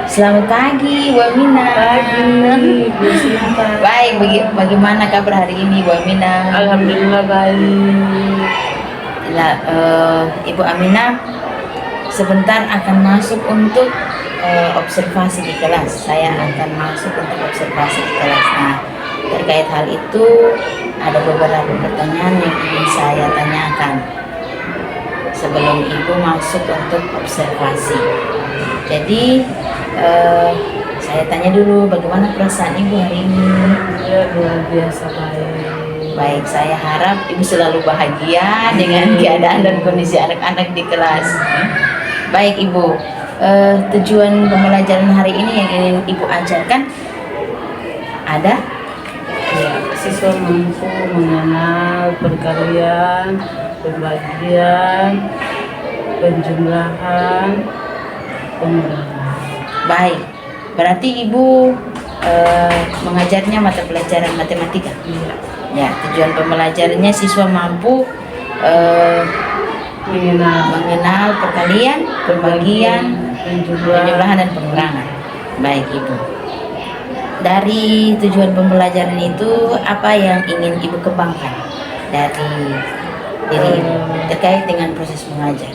Selamat pagi, Bu Amina. Pagi, Bu Sinta. Baik, bagaimana kabar hari ini, Bu Amina? Alhamdulillah baik. Ibu Amina sebentar akan masuk untuk observasi di kelas. Saya akan masuk untuk observasi di kelas. Nah, terkait hal itu ada beberapa pertanyaan yang ingin saya tanyakan sebelum Ibu masuk untuk observasi. Jadi saya tanya dulu, bagaimana perasaan Ibu hari ini? Ya, luar biasa baik. Baik, saya harap Ibu selalu bahagia dengan keadaan dan kondisi anak-anak di kelas. Baik Ibu, tujuan pembelajaran hari ini yang ingin Ibu ajarkan ada? Ya, siswa mampu mengenal perkalian, pembagian, penjumlahan, pengurangan. Baik, berarti Ibu mengajarnya mata pelajaran matematika. Iya. Ya, tujuan pembelajarannya siswa mampu mengenal perkalian, pembagian, penjumlahan dan pengurangan. Baik Ibu. Dari tujuan pembelajaran itu apa yang ingin Ibu kembangkan dari diri Ibu terkait dengan proses mengajar?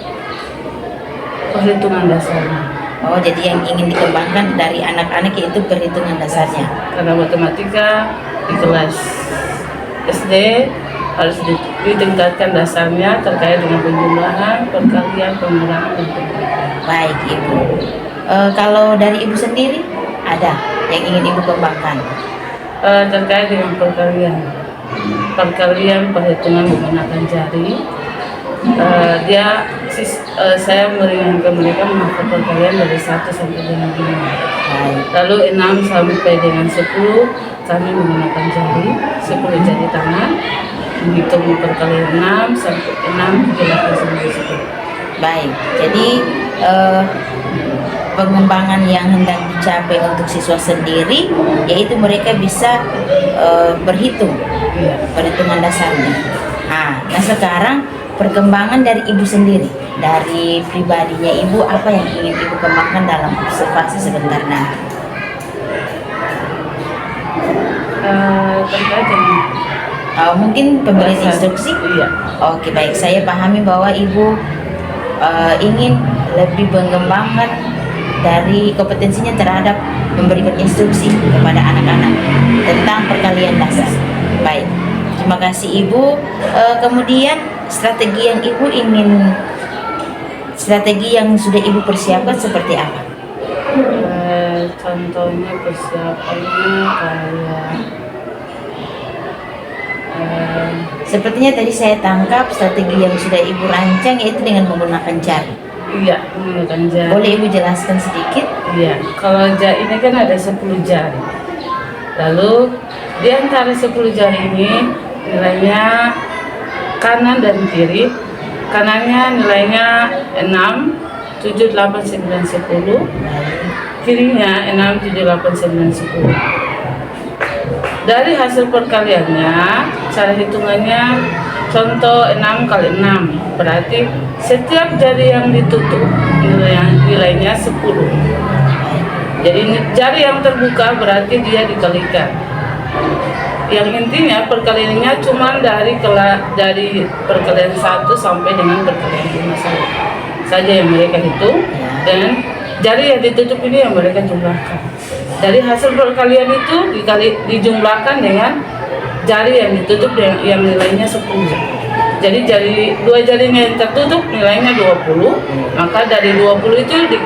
Perhitungan dasarnya. Oh, jadi yang ingin dikembangkan dari anak-anak yaitu perhitungan dasarnya. Karena matematika di kelas SD harus ditingkatkan dasarnya terkait dengan penjumlahan, perkalian, pengurangan, dan pengurangan. Baik Ibu. Kalau dari Ibu sendiri ada yang ingin Ibu kembangkan? Terkait dengan perkalian perhitungan menggunakan jari. Saya meringankan mereka menghafal perkalian dari 1 sampai dengan 5. Baik. Lalu 6 sampai dengan 10 kami menggunakan jari, 10 jari tangan, menghitung perkalian 6 sampai 6, 7, 8, 9, 10. Baik. Jadi pengembangan yang hendak dicapai untuk siswa sendiri yaitu mereka bisa berhitung, perhitungan dasarnya. Nah sekarang perkembangan dari Ibu sendiri, dari pribadinya Ibu, apa yang ingin Ibu kembangkan dalam observasi sebentar nanti? Terkait dengan mungkin pemberian instruksi? Iya. Oke, baik, saya pahami bahwa Ibu ingin lebih mengembangkan dari kompetensinya terhadap memberikan instruksi kepada anak-anak tentang perkalian dasar. Baik, terima kasih Ibu. Kemudian strategi yang sudah Ibu persiapkan seperti apa? Contohnya persiapannya kayak sepertinya tadi saya tangkap strategi yang sudah Ibu rancang yaitu dengan menggunakan jari. iya, menggunakan jari. Boleh Ibu jelaskan sedikit? Iya, kalau jari ini kan ada 10 jari. Lalu di antara 10 jari ini nilainya kanan dan kiri. Kanannya nilainya 6, 7, 8, 9, 10. Kirinya 6, 7, 8, 9, 10. Dari hasil perkaliannya, cara hitungannya contoh 6 kali 6. Berarti setiap jari yang ditutup nilainya 10. Jadi jari yang terbuka berarti dia dikalikan. Yang intinya perkaliannya cuma dari perkalian 1 sampai dengan perkalian 5 saja yang mereka hitung, dan jari yang ditutup ini yang mereka jumlahkan. Dari hasil perkalian itu dijumlahkan dengan jari yang ditutup yang nilainya 10. Jadi dua jarinya yang tertutup nilainya 20, maka dari 20 itu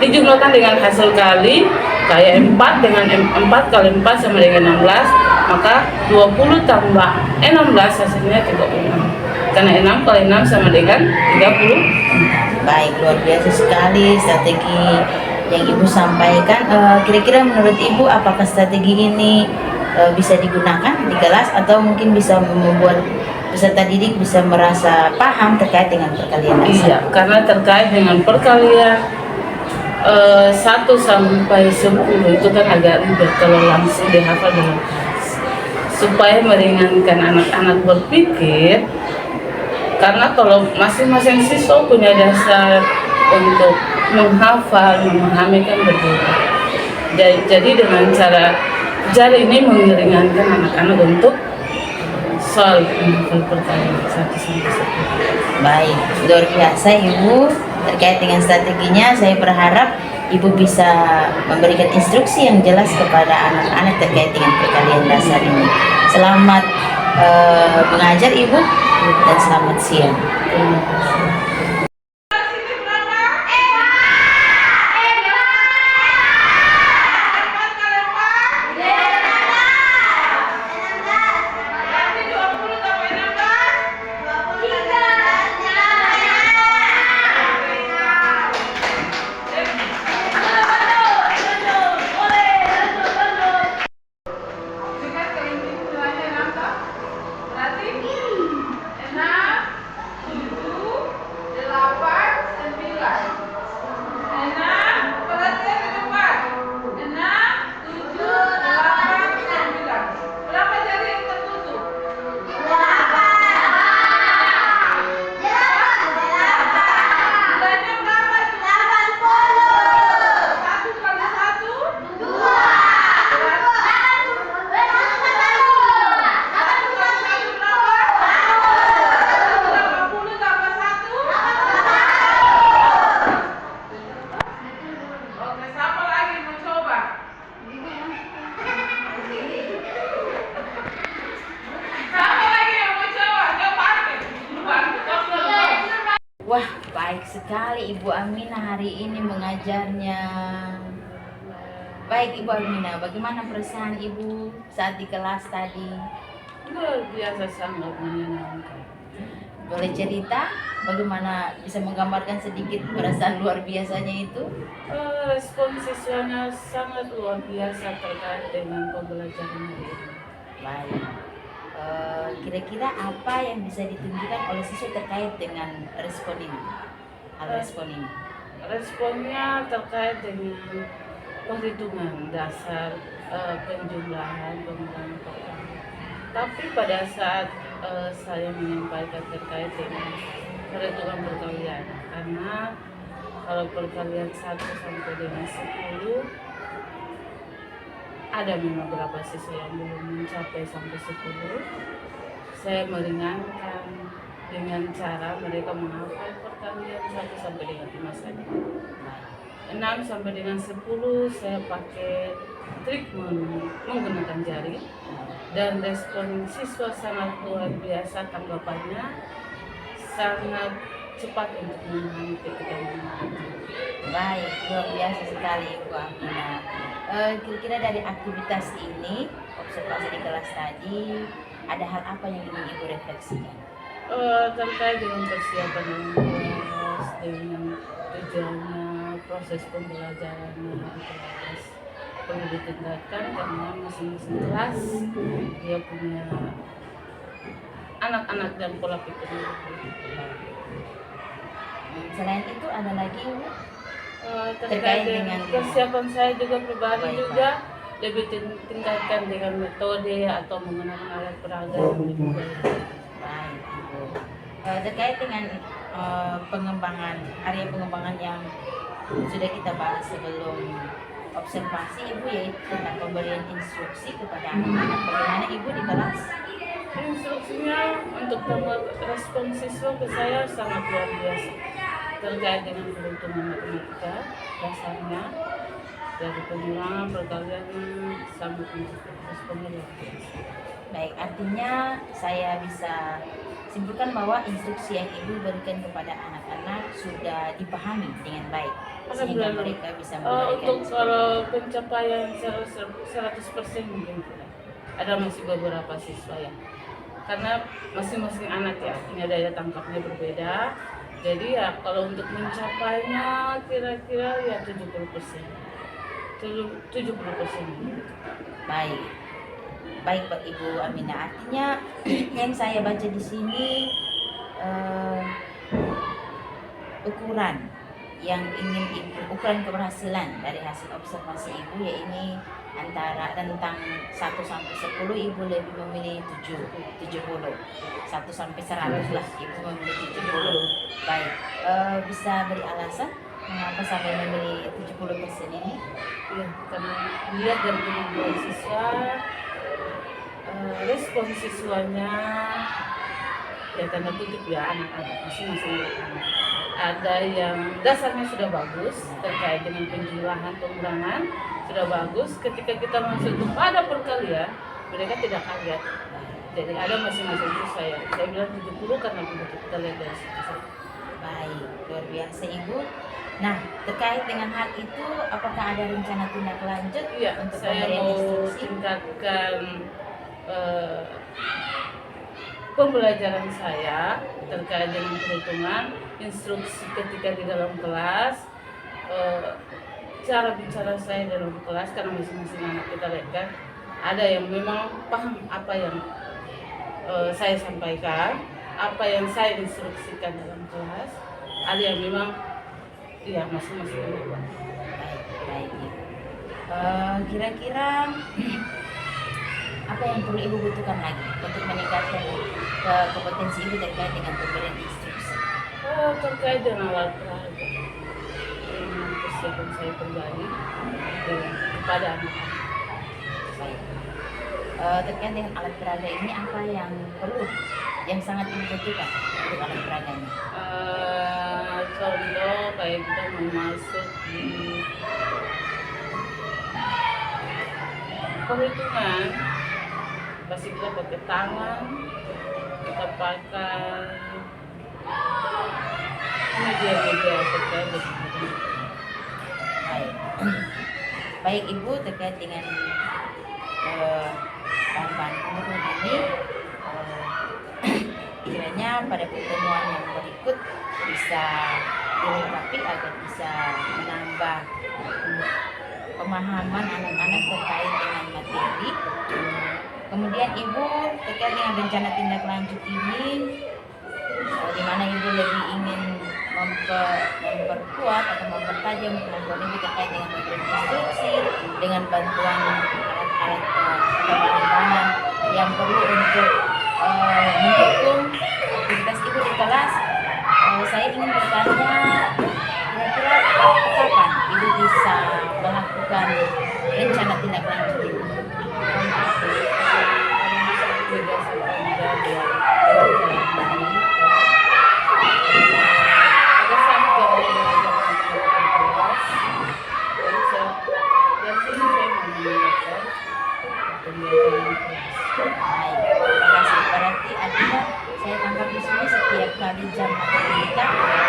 dijumlahkan dengan hasil kali, kayak 4 dengan 4 kali 4 sama dengan 16, maka 20 tambah 16 hasilnya 36. Karena 6 kali 6 sama dengan 30. Baik, luar biasa sekali strategi yang Ibu sampaikan. Kira-kira menurut Ibu apakah strategi ini bisa digunakan di kelas atau mungkin bisa membuat peserta didik bisa merasa paham terkait dengan perkalian dasar? Iya, karena terkait dengan perkalian 1 sampai 10 itu kan agak ribet kalau langsung dihafal dengan kelas. Supaya meringankan anak-anak berpikir, karena kalau masing-masing siswa punya dasar untuk menghafal, memahami kan berbeda. Jadi dengan cara ini meringankan anak-anak untuk soal menghafal perkalian 1 sampai 10. Baik, luar biasa Ibu. Terkait dengan strateginya, saya berharap Ibu bisa memberikan instruksi yang jelas kepada anak-anak terkait dengan perkalian dasar ini. Selamat mengajar Ibu dan selamat siang. Terima kasih. Wah, baik sekali Ibu Aminah hari ini mengajarnya. Baik Ibu Aminah, bagaimana perasaan Ibu saat di kelas tadi? Luar biasa, sangat menyenangkan. Boleh cerita bagaimana, bisa menggambarkan sedikit perasaan luar biasanya itu? Respon siswanya sangat luar biasa terkait dengan pembelajaran hari ini. Baik. Kira-kira apa yang bisa ditunjukkan oleh siswa terkait dengan respon ini? Respon ini. Responnya terkait dengan perhitungan dasar, penjumlahan, pengulangan. Tapi pada saat saya menyampaikan terkait dengan perhitungan perkalian, karena kalau perkalian 1 sampai dengan 10 ada memang beberapa siswa yang belum mencapai sampai 10. Saya meringankan dengan cara mereka menghafal perkalian 1 sampai dengan 5 saja. 6 sampai dengan 10 saya pakai trik menggunakan jari, dan respon siswa sangat luar biasa, tanggapannya sangat cepat untuk memahami ketika mengajar. Baik, luar biasa sekali Ibu Aminah. Kira-kira dari aktivitas ini, observasi di kelas tadi, ada hal apa yang ingin Ibu refleksikan? Terkait dengan persiapan yang kelas, dengan tujuannya, proses pembelajarannya di kelas perlu ditingkatkan karena masing-masing kelas dia punya anak-anak dan pola pikirnya. Selain itu ada lagi Ibu? Terkait dengan persiapan saya juga pribadi Baik, juga lebih tingkatkan dengan metode atau menggunakan alat peraga yang lebih baik. Baik Ibu. Terkait dengan pengembangan, area pengembangan yang sudah kita bahas sebelum observasi Ibu, yaitu tentang pemberian instruksi kepada anak-anak. Bagaimana Ibu di kelas? Instruksinya untuk respon siswa ke saya sangat luar biasa terkait dengan perhitungan matematika dasarnya, dari pengulangan perkalian sangat responnya luar biasa. Baik, artinya saya bisa simpulkan bahwa instruksi yang Ibu berikan kepada anak-anak sudah dipahami dengan baik sehingga mereka bisa memberikan. Untuk kalau pencapaian 100% mungkin tidak. Ada masih beberapa siswa ya, karena masing-masing anak ya punya daya tangkapnya berbeda. Jadi ya kalau untuk mencapainya kira-kira ya 70%. Baik. Baik Pak Ibu Aminah, artinya yang saya baca di sini ukuran yang ingin Ibu, ukuran keberhasilan dari hasil observasi Ibu ya ini antara tentang 1 sampai 10 Ibu lebih memilih 70, 1 sampai 100 lah Ibu memilih 70. Baik, bisa beri alasan Mengapa sampai memilih 70% ini? Ya, karena dilihat dari kemampuan siswa, respon siswanya, ya tanda kutip ya anak-anak, masing-masing anak-anak. Ada yang dasarnya sudah bagus terkait dengan penjelahan pengurangan sudah bagus. Ketika kita masuk kepada perkalian, mereka tidak kaget. Jadi ada masing-masing siswa ya. Saya bilang 70 karena begitu kita lihat dari situ. Baik, luar biasa Ibu. Nah, terkait dengan hal itu, apakah ada rencana tindak lanjut Iya, untuk saya pemberian mau instruksi? tingkatkan pembelajaran saya terkait dengan perhitungan, instruksi ketika di dalam kelas, cara bicara saya dalam kelas, karena masing-masing anak kita lihat kan, ada yang memang paham apa yang saya sampaikan, apa yang saya instruksikan dalam kelas, ada yang memang ya masing-masing anak. Baik, baik Ibu. Kira-kira apa yang perlu Ibu butuhkan lagi untuk meningkatkan kompetensi Ibu terkait dengan pemberian instruksi? Terkait dengan alat peraga, dengan persiapan saya kembali kepada anak-anak. Baik. Terkait dengan alat peraga ini, apa yang perlu, yang sangat Ibu butuhkan untuk alat peraganya? Contoh kayak kita mau masuk di perhitungan, pasti kita pakai tangan, kita pakai media-media terkait dengan itu. Baik. Baik Ibu, terkait dengan bahan-bahan penurun ini, kiranya pada pertemuan yang berikut bisa dilengkapi agar bisa menambah pemahaman anak-anak terkait dengan materi. Kemudian Ibu terkait dengan rencana tindak lanjut ini, di mana Ibu lebih ingin memperkuat atau mempertajam kemampuan Ibu terkait dengan memberi instruksi dengan bantuan alat-alat atau bahan-bahan yang perlu untuk mendukung aktivitas Ibu di kelas. Saya ingin bertanya, kira-kira kapan Ibu bisa melakukan rencana tindak lanjut ini? Baik, terima kasih. Berarti artinya saya tangkap di sini setiap kali jam matematika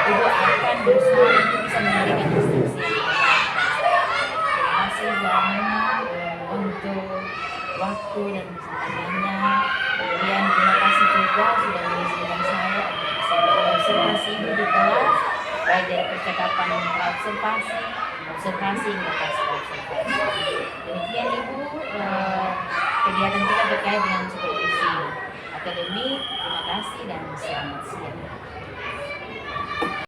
Ibu akan berusaha untuk bisa memberikan instruksi yang terbaik. Terima kasih Bu Amina untuk waktu dan kesempatannya. Kemudian terima kasih juga sudah mengizinkan saya untuk bisa berobservasi Ibu di kelas, baik dari percakapan observasi hingga pasca observasi. Demikian Ibu kegiatan kita terkait dengan supervisi akademik. Terima kasih dan selamat siang.